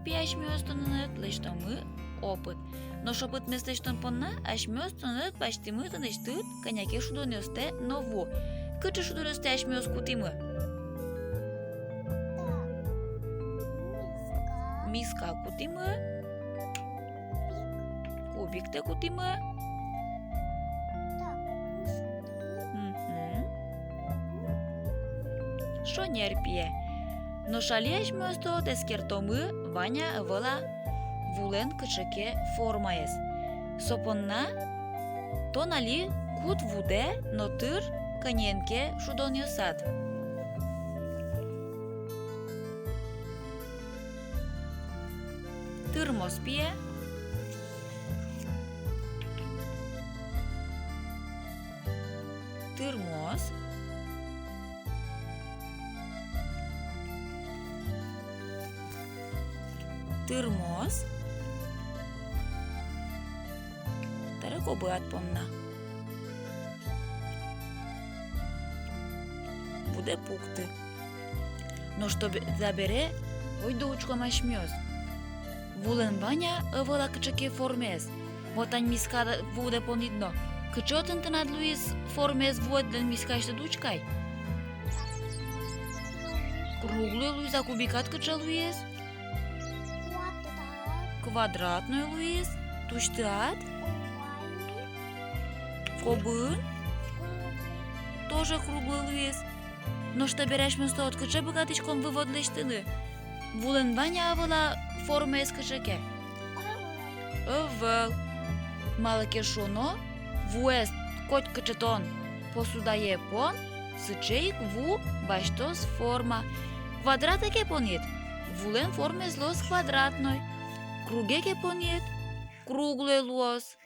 пиашмёс тоннет лештомы опыт. Но шопыт местештон понна ашмёс тоннет паштимы тонештыт коняке шудонёсте ново. Кычы шудонёсте ашмёс кутимы. Миска кутимы. Кубикте кутимы. Шонерпие. Но шалеш мёсто дескертомы Ваня ывыла вулен кычыке формаес. Сопонна тонали кут вуде, но тыр кыненке шудон ёсат. Тырмос пие. Тырмос. Тырмос. Таракобы отпомна. Буде пукты. Но чтобы забере, ойду учком ашмёс. Вулен Ваня ывыла кычыке формес. Вот ань миска буде понидно. Кычотын тынат Луис формес вуэтлен мискашты дучкай. Круглый Луиза кубикат кыча Луис. Квадратный Луис. Туштыат. Кобын. Тоже круглый Луис. Но что берешь место от кыча богатычком вывод лештыны. Вулен Ваня ывыла формес кычыке. Ывыл. Малыке шуно. Вуэс кот кычытон. Посудае пон. Сычейк ву баштос форма. Квадратеке понит. Вулен формес лос квадратной. Кругеке понит. Круглый лос.